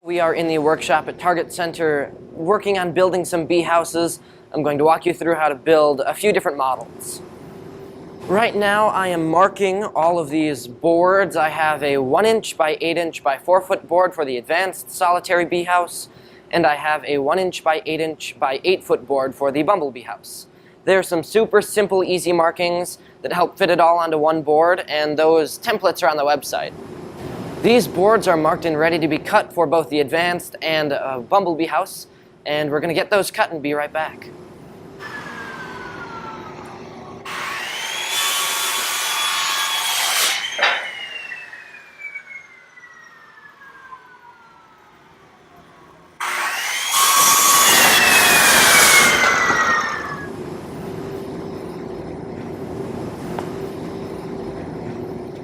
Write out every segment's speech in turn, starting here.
We are in the workshop at Target Center working on building some bee houses. I'm going to walk you through how to build a few different models. Right now I am marking all of these boards. I have a 1" by 8" by 4" board for the advanced solitary bee house, and I have a 1" by 8" by 8" board for the bumblebee house. There are some super simple, easy markings that help fit it all onto one board, and those templates are on the website. These boards are marked and ready to be cut for both the advanced and bumblebee house, and we're going to get those cut and be right back.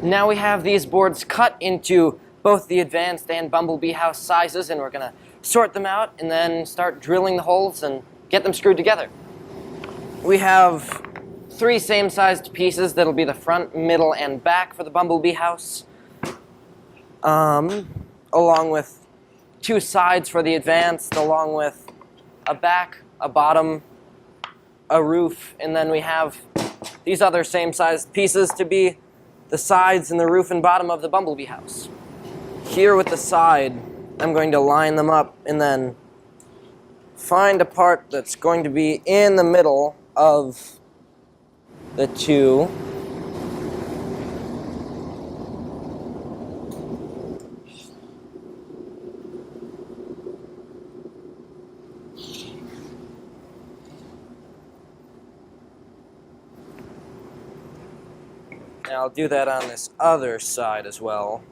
Now we have these boards cut into both the advanced and bumblebee house sizes, and we're going to sort them out and then start drilling the holes and get them screwed together. We have 3 same-sized pieces that'll be the front, middle, and back for the bumblebee house, along with 2 sides for the advanced, along with a back, a bottom, a roof, and then we have these other same-sized pieces to be the sides and the roof and bottom of the bumblebee house. Here with the side, I'm going to line them up and then find a part that's going to be in the middle of the 2. And I'll do that on this other side as well.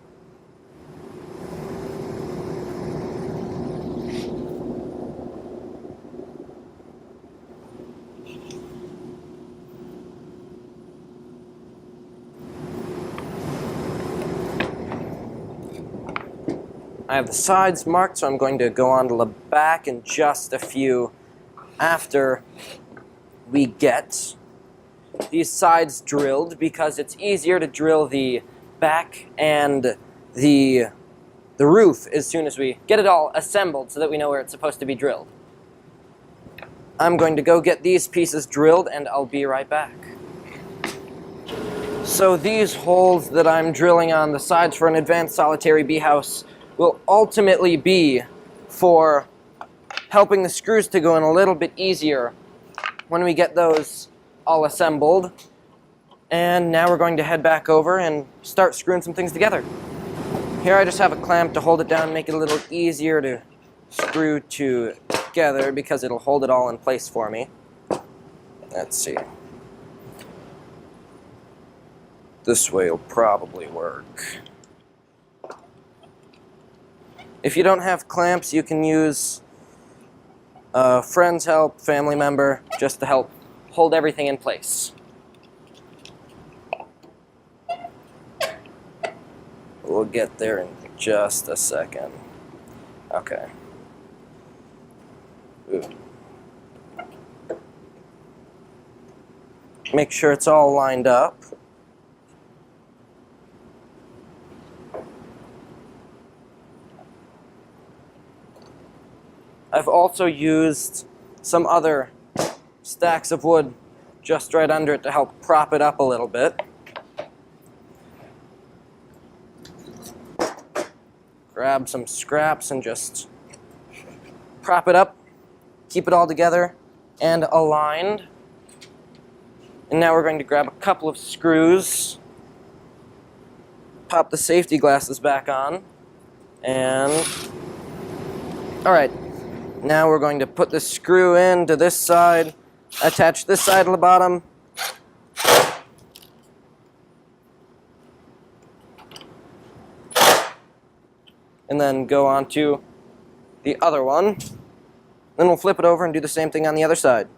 I have the sides marked, so I'm going to go on to the back in just a few after we get these sides drilled, because it's easier to drill the back and the roof as soon as we get it all assembled so that we know where it's supposed to be drilled. I'm going to go get these pieces drilled and I'll be right back. So these holes that I'm drilling on the sides for an advanced solitary bee house will ultimately be for helping the screws to go in a little bit easier when we get those all assembled. And now we're going to head back over and start screwing some things together. Here I just have a clamp to hold it down and make it a little easier to screw together because it'll hold it all in place for me. Let's see. This way will probably work. If you don't have clamps, you can use a friend's help, family member, just to help hold everything in place. We'll get there in just a second. Okay. Ooh. Make sure it's all lined up. I've also used some other stacks of wood just right under it to help prop it up a little bit. Grab some scraps and just prop it up, keep it all together and aligned. And now we're going to grab a couple of screws, pop the safety glasses back on, and alright, now we're going to put the screw into this side, attach this side to the bottom, and then go on to the other one. Then we'll flip it over and do the same thing on the other side.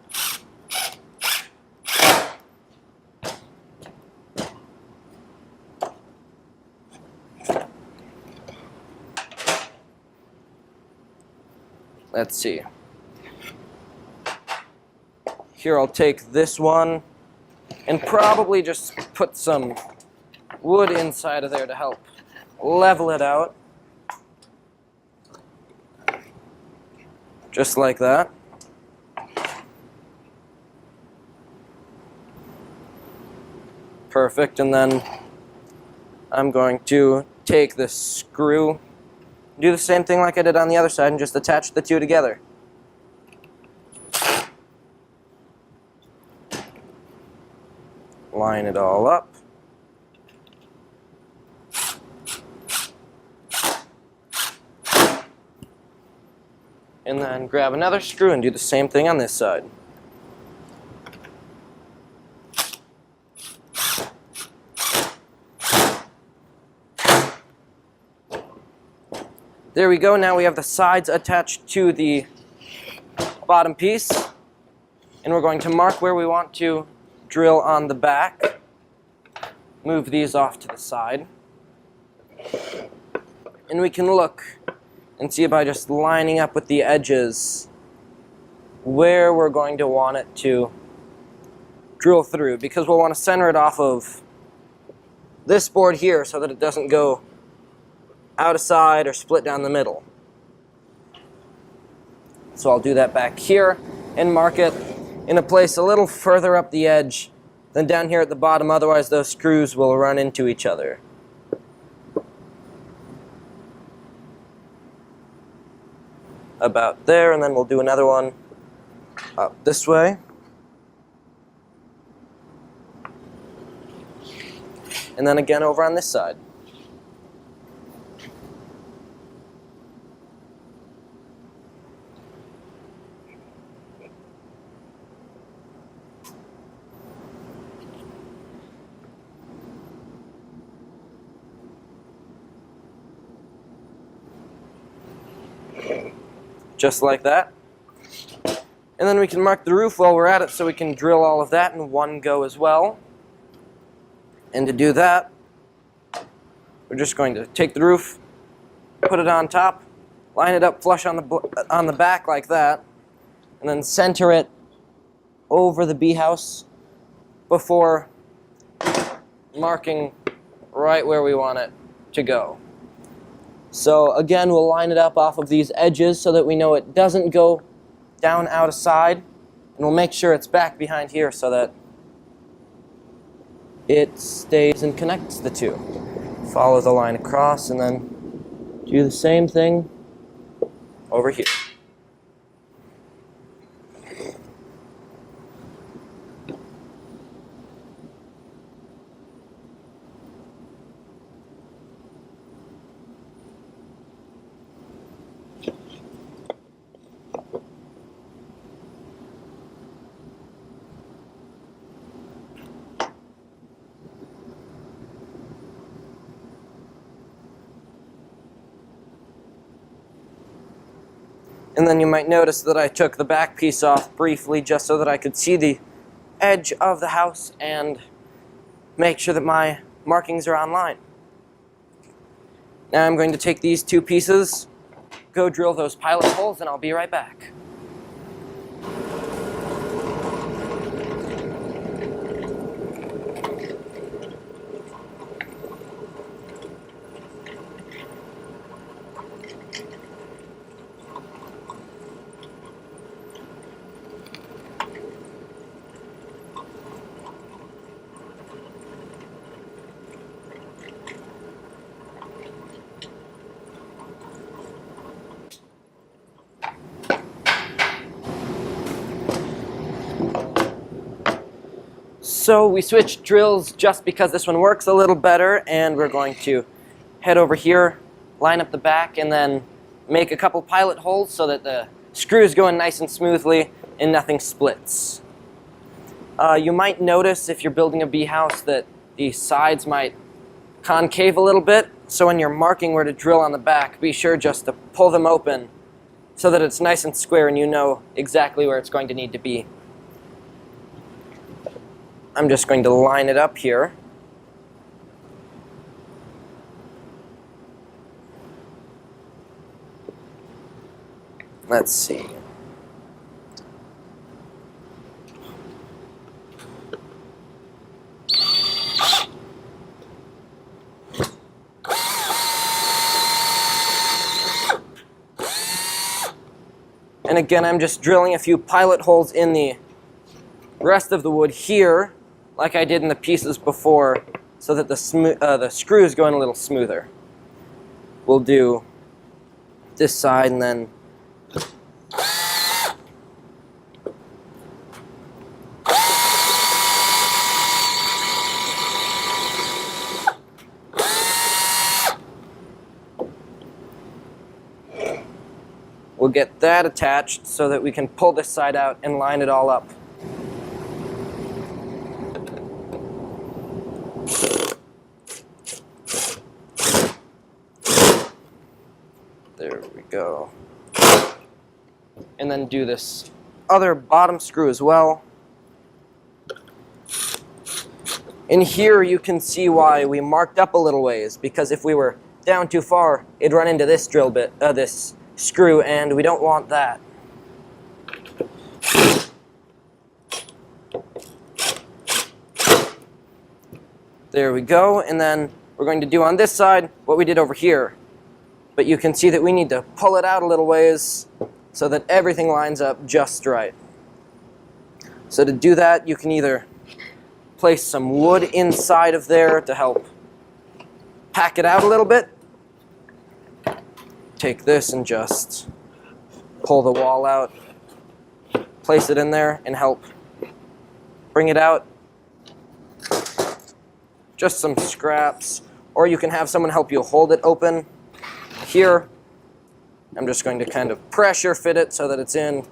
Let's see. Here I'll take this one and probably just put some wood inside of there to help level it out. Just like that. Perfect, and then I'm going to take this screw, do the same thing like I did on the other side, and just attach the two together. Line it all up. And then grab another screw and do the same thing on this side. There we go. Now we have the sides attached to the bottom piece. And we're going to mark where we want to drill on the back. Move these off to the side. And we can look and see by just lining up with the edges where we're going to want it to drill through, because we'll want to center it off of this board here so that it doesn't go out of side or split down the middle. So I'll do that back here and mark it in a place a little further up the edge than down here at the bottom, otherwise those screws will run into each other. About there, and then we'll do another one up this way. And then again over on this side. Just like that. And then we can mark the roof while we're at it so we can drill all of that in one go as well. And to do that, we're just going to take the roof, put it on top, line it up flush on the back like that, and then center it over the bee house before marking right where we want it to go. So again, we'll line it up off of these edges so that we know it doesn't go down out of side, and we'll make sure it's back behind here so that it stays and connects the two. Follow the line across and then do the same thing over here. And then you might notice that I took the back piece off briefly just so that I could see the edge of the house and make sure that my markings are on line. Now I'm going to take these two pieces, go drill those pilot holes, and I'll be right back. So we switched drills just because this one works a little better, and we're going to head over here, line up the back, and then make a couple pilot holes so that the screws go in nice and smoothly and nothing splits. You might notice if you're building a bee house that the sides might concave a little bit, so when you're marking where to drill on the back, be sure just to pull them open so that it's nice and square and you know exactly where it's going to need to be. I'm just going to line it up here. Let's see. And again, I'm just drilling a few pilot holes in the rest of the wood here, like I did in the pieces before, so that the screws go in a little smoother. We'll do this side and then we'll get that attached so that we can pull this side out and line it all up. There we go. And then do this other bottom screw as well. In here you can see why we marked up a little ways, because if we were down too far, it'd run into this drill bit, this screw, and we don't want that. There we go, and then we're going to do on this side what we did over here. But you can see that we need to pull it out a little ways so that everything lines up just right. So to do that, you can either place some wood inside of there to help pack it out a little bit. Take this and just pull the wall out, place it in there, and help bring it out. Just some scraps, or you can have someone help you hold it open. Here, I'm just going to kind of pressure fit it so that it's in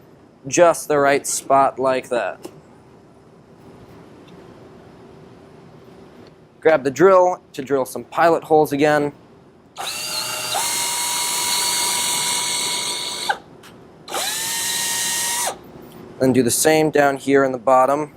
just the right spot like that. Grab the drill to drill some pilot holes again. Then do the same down here in the bottom.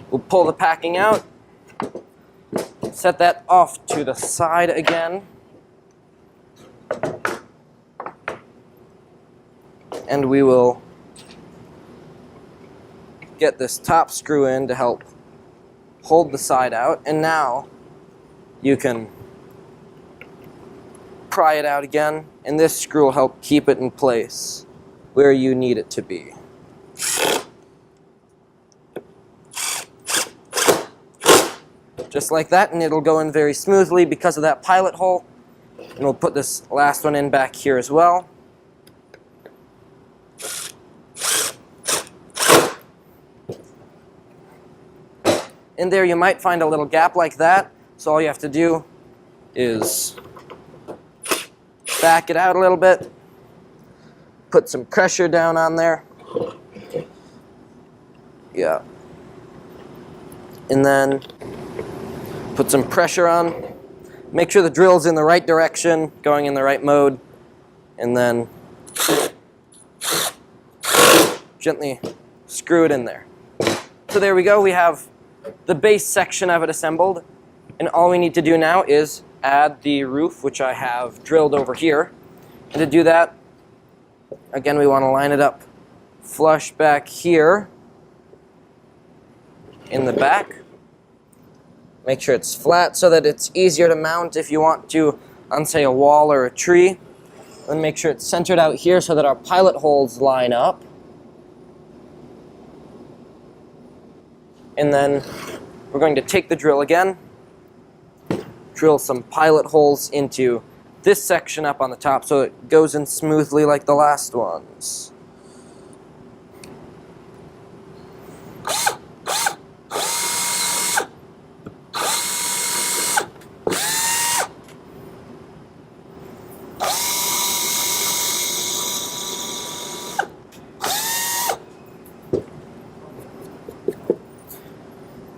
We'll pull the packing out, set that off to the side again, and we will get this top screw in to help hold the side out, and now you can pry it out again, and this screw will help keep it in place where you need it to be. Just like that, and it'll go in very smoothly because of that pilot hole. And we'll put this last one in back here as well. In there you might find a little gap like that, so all you have to do is back it out a little bit, put some pressure down on there. Yeah. And then put some pressure on. Make sure the drill's in the right direction, going in the right mode, and then gently screw it in there. So there we go, we have the base section of it assembled, and all we need to do now is add the roof, which I have drilled over here. And to do that, again, we want to line it up flush back here in the back. Make sure it's flat so that it's easier to mount if you want to on, say, a wall or a tree. Then make sure it's centered out here so that our pilot holes line up. And then we're going to take the drill again, drill some pilot holes into this section up on the top so it goes in smoothly like the last ones.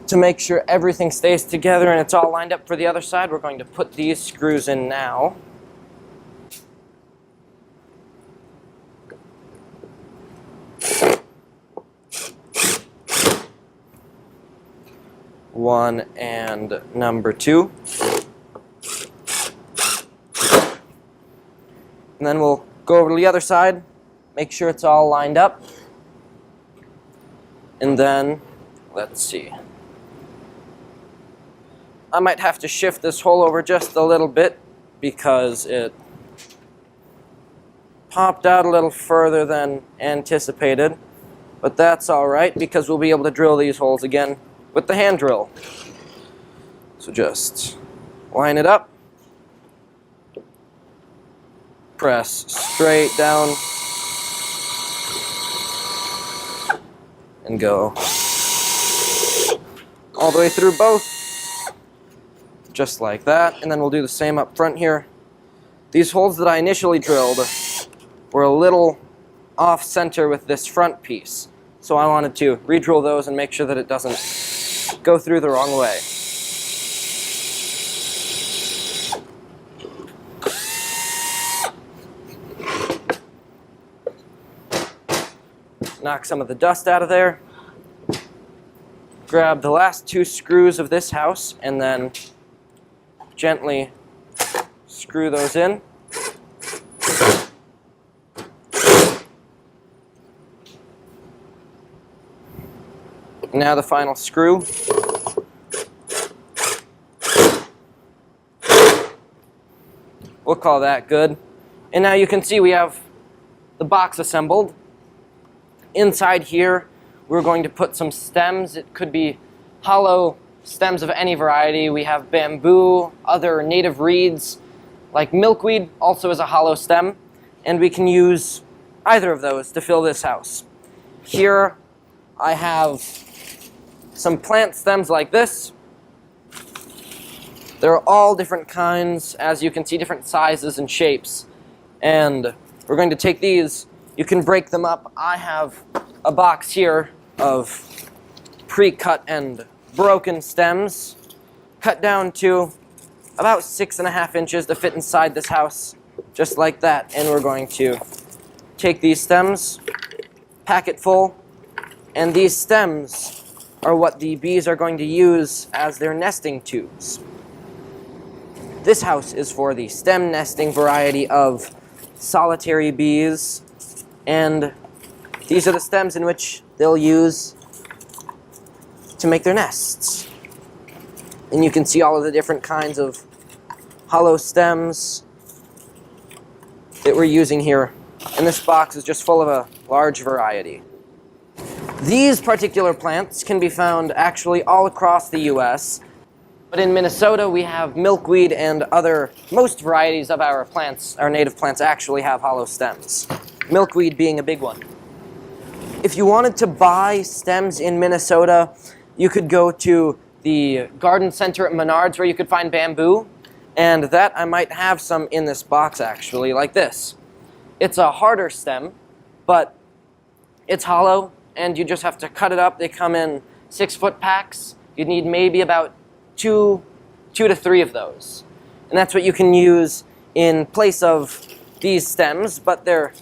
To make sure everything stays together and it's all lined up for the other side, we're going to put these screws in now. One and number two. And then we'll go over to the other side, make sure it's all lined up, and then Let's see. I might have to shift this hole over just a little bit because it popped out a little further than anticipated. But that's alright because we'll be able to drill these holes again with the hand drill. So just line it up, press straight down, and go all the way through both, just like that. And then we'll do the same up front here. These holes that I initially drilled were a little off center with this front piece, so I wanted to re-drill those and make sure that it doesn't go through the wrong way. Knock some of the dust out of there. Grab the last 2 screws of this house and then gently screw those in. Now the final screw. We'll call that good. And now you can see we have the box assembled. Inside here, we're going to put some stems. It could be hollow stems of any variety. We have bamboo, other native reeds, like milkweed also is a hollow stem, and we can use either of those to fill this house. Here I have some plant stems like this. They're all different kinds, as you can see, different sizes and shapes. And we're going to take these. You can break them up. I have a box here of pre-cut and broken stems, cut down to about 6.5 inches to fit inside this house, just like that. And we're going to take these stems, pack it full, and these stems are what the bees are going to use as their nesting tubes. This house is for the stem nesting variety of solitary bees, and these are the stems in which they'll use to make their nests. And you can see all of the different kinds of hollow stems that we're using here. And this box is just full of a large variety. These particular plants can be found actually all across the US. But in Minnesota, we have milkweed and most varieties of our plants, our native plants, actually have hollow stems. Milkweed being a big one. If you wanted to buy stems in Minnesota, you could go to the garden center at Menards where you could find bamboo. And that I might have some in this box actually, like this. It's a harder stem, but it's hollow and you just have to cut it up. They come in 6-foot packs. You'd need maybe about two to 3 of those. And that's what you can use in place of these stems, but they're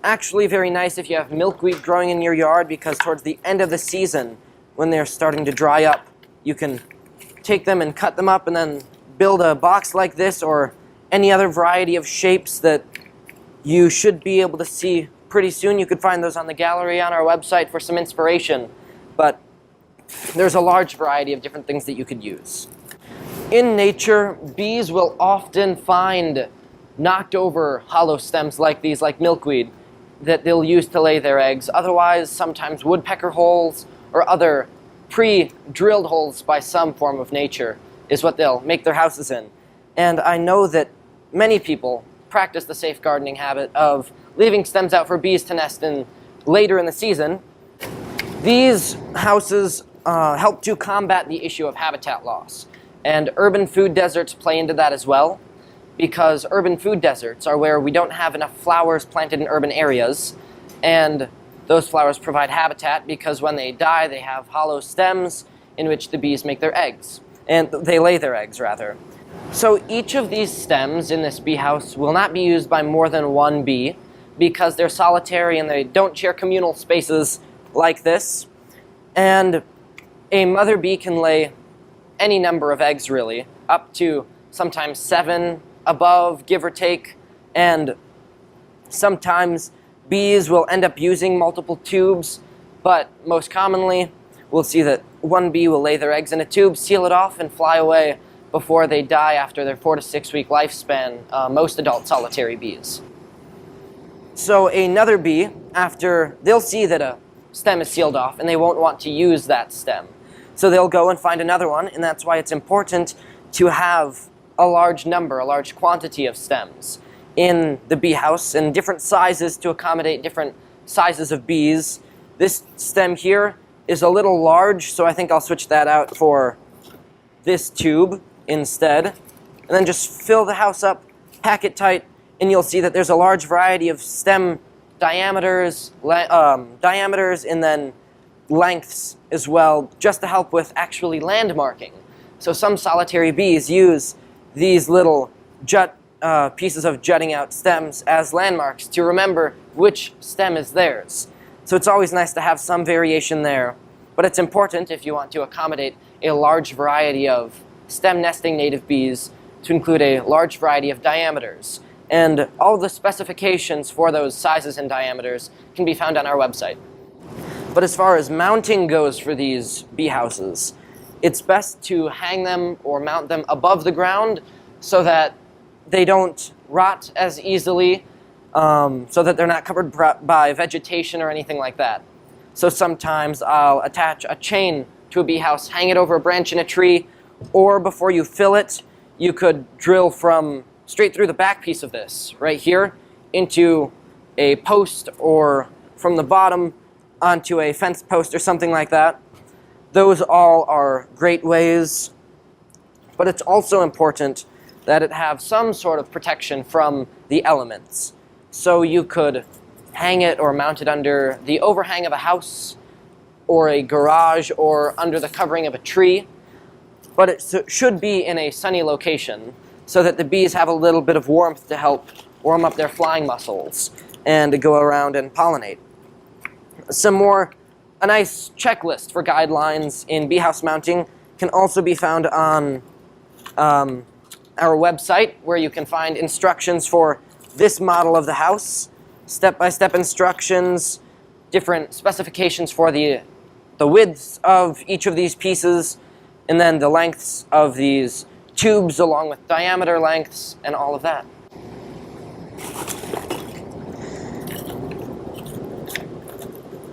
actually very nice if you have milkweed growing in your yard, because towards the end of the season, when they're starting to dry up, you can take them and cut them up and then build a box like this or any other variety of shapes that you should be able to see pretty soon. You could find those on the gallery on our website for some inspiration, but there's a large variety of different things that you could use. In nature, bees will often find knocked over hollow stems like these, like milkweed, that they'll use to lay their eggs. Otherwise, sometimes woodpecker holes or other pre-drilled holes by some form of nature is what they'll make their houses in. And I know that many people practice the safe gardening habit of leaving stems out for bees to nest in later in the season. These houses help to combat the issue of habitat loss. And urban food deserts play into that as well, because urban food deserts are where we don't have enough flowers planted in urban areas, and those flowers provide habitat because when they die, they have hollow stems in which the bees make their eggs, and they lay their eggs, rather. So each of these stems in this bee house will not be used by more than one bee because they're solitary and they don't share communal spaces like this. And a mother bee can lay any number of eggs, really, up to sometimes 7 above, give or take, and sometimes bees will end up using multiple tubes, but most commonly we'll see that one bee will lay their eggs in a tube, seal it off, and fly away before they die after their 4 to 6 week lifespan, most adult solitary bees. So another bee, after they'll see that a stem is sealed off and they won't want to use that stem. So they'll go and find another one, and that's why it's important to have a large number, a large quantity of stems in the bee house in different sizes to accommodate different sizes of bees. This stem here is a little large, so I think I'll switch that out for this tube instead. And then just fill the house up, pack it tight, and you'll see that there's a large variety of stem diameters, and then lengths as well, just to help with actually landmarking. So some solitary bees use these little pieces of jutting out stems as landmarks to remember which stem is theirs. So it's always nice to have some variation there, but it's important if you want to accommodate a large variety of stem nesting native bees to include a large variety of diameters. And all of the specifications for those sizes and diameters can be found on our website. But as far as mounting goes for these bee houses, it's best to hang them or mount them above the ground so that they don't rot as easily, so that they're not covered by vegetation or anything like that. So sometimes I'll attach a chain to a bee house, hang it over a branch in a tree, or before you fill it, you could drill from straight through the back piece of this, right here, into a post, or from the bottom onto a fence post or something like that. Those all are great ways, but it's also important that it have some sort of protection from the elements. So you could hang it or mount it under the overhang of a house, or a garage, or under the covering of a tree, but it should be in a sunny location so that the bees have a little bit of warmth to help warm up their flying muscles and to go around and pollinate. A nice checklist for guidelines in bee house mounting can also be found on our website, where you can find instructions for this model of the house, step-by-step instructions, different specifications for the widths of each of these pieces, and then the lengths of these tubes along with diameter lengths and all of that.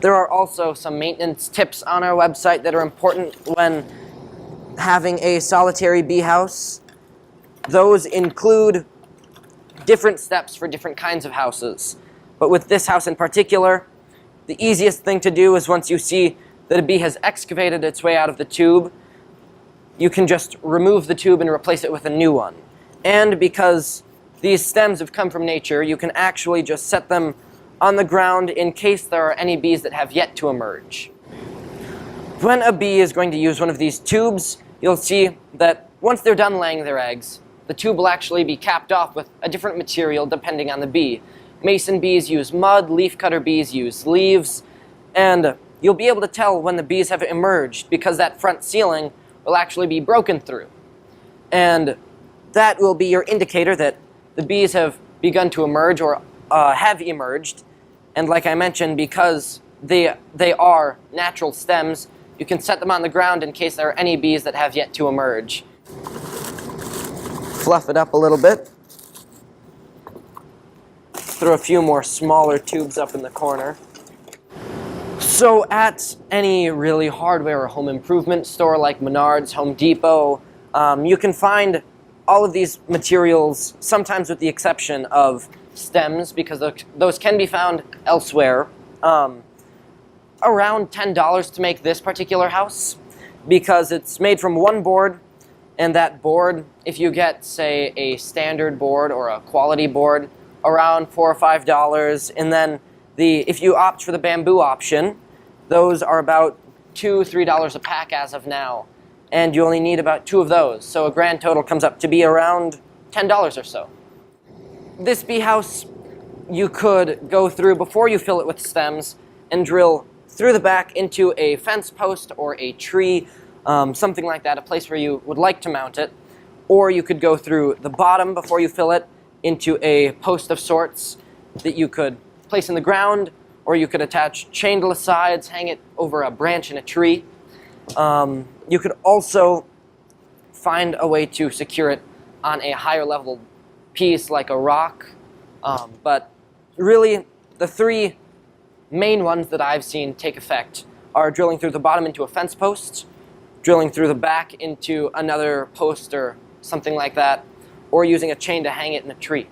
There are also some maintenance tips on our website that are important when having a solitary bee house. Those include different steps for different kinds of houses. But with this house in particular, the easiest thing to do is once you see that a bee has excavated its way out of the tube, you can just remove the tube and replace it with a new one. And because these stems have come from nature, you can actually just set them on the ground in case there are any bees that have yet to emerge. When a bee is going to use one of these tubes, you'll see that once they're done laying their eggs, the tube will actually be capped off with a different material depending on the bee. Mason bees use mud, leafcutter bees use leaves, and you'll be able to tell when the bees have emerged because that front ceiling will actually be broken through. And that will be your indicator that the bees have begun to emerge or have emerged. And like I mentioned, because they are natural stems, you can set them on the ground in case there are any bees that have yet to emerge. Fluff it up a little bit. Throw a few more smaller tubes up in the corner. So at any really hardware or home improvement store like Menards, Home Depot, you can find all of these materials, sometimes with the exception of stems, because those can be found elsewhere, around $10 to make this particular house, because it's made from one board, and that board, if you get, say, a standard board or a quality board, around $4 or $5, and then if you opt for the bamboo option, those are about $2 or $3 a pack as of now, and you only need about 2 of those, so a grand total comes up to be around $10 or so. This bee house, you could go through before you fill it with stems and drill through the back into a fence post or a tree, something like that, a place where you would like to mount it, or you could go through the bottom before you fill it into a post of sorts that you could place in the ground, or you could attach chain to the sides, hang it over a branch in a tree. You could also find a way to secure it on a higher level piece like a rock. But really, the three main ones that I've seen take effect are drilling through the bottom into a fence post, drilling through the back into another post or something like that, or using a chain to hang it in a tree.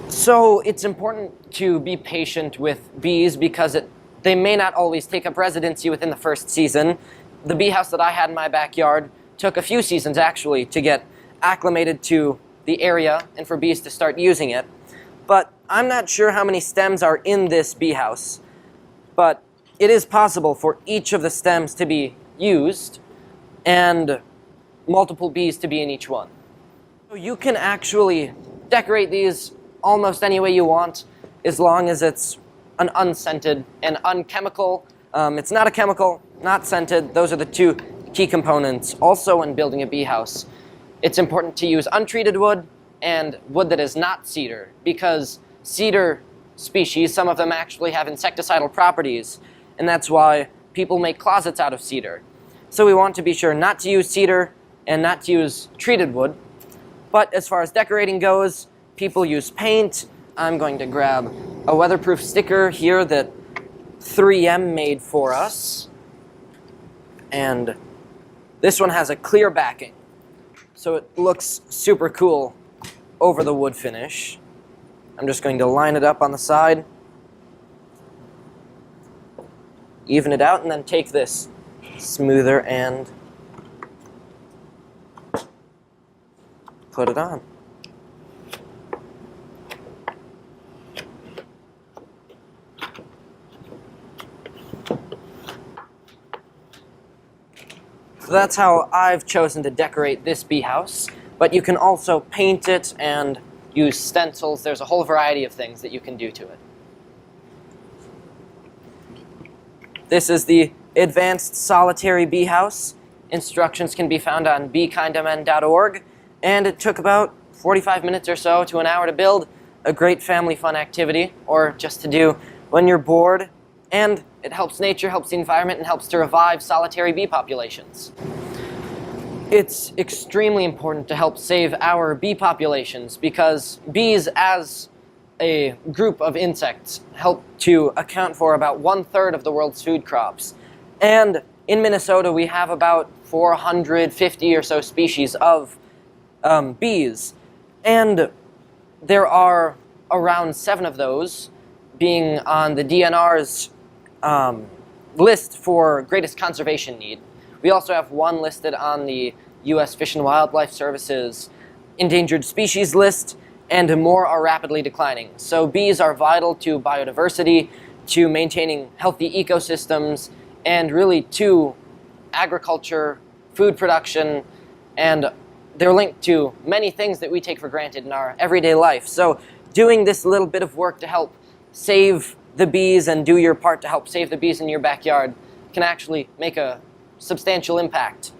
So it's important to be patient with bees because they may not always take up residency within the first season. The bee house that I had in my backyard took a few seasons actually to get acclimated to the area and for bees to start using it. But I'm not sure how many stems are in this bee house, but it is possible for each of the stems to be used and multiple bees to be in each one. So you can actually decorate these almost any way you want as long as it's an unscented and unchemical. It's not a chemical, not scented. Those are the two key components. Also, when building a bee house, it's important to use untreated wood and wood that is not cedar, because cedar species, some of them actually have insecticidal properties, and that's why people make closets out of cedar. So we want to be sure not to use cedar and not to use treated wood. But as far as decorating goes, people use paint. I'm going to grab a weatherproof sticker here that 3M made for us. And this one has a clear backing, so it looks super cool over the wood finish. I'm just going to line it up on the side, even it out, and then take this smoother and put it on. So that's how I've chosen to decorate this bee house, but you can also paint it and use stencils. There's a whole variety of things that you can do to it. This is the Advanced Solitary Bee House. Instructions can be found on beekindofmen.org, and it took about 45 minutes or so to an hour to build. A great family fun activity, or just to do when you're bored, and it helps nature, helps the environment, and helps to revive solitary bee populations. It's extremely important to help save our bee populations because bees, as a group of insects, help to account for about 1/3 of the world's food crops. And in Minnesota, we have about 450 or so species of bees. And there are around 7 of those being on the DNR's list for greatest conservation need. We also have 1 listed on the U.S. Fish and Wildlife Service's endangered species list, and more are rapidly declining. So bees are vital to biodiversity, to maintaining healthy ecosystems, and really to agriculture, food production, and they're linked to many things that we take for granted in our everyday life. So doing this little bit of work to help save the bees and do your part to help save the bees in your backyard can actually make a substantial impact.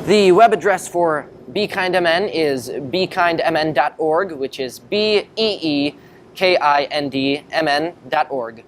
The web address for BeKindMN is beekindmn.org, which is beekindmn.org.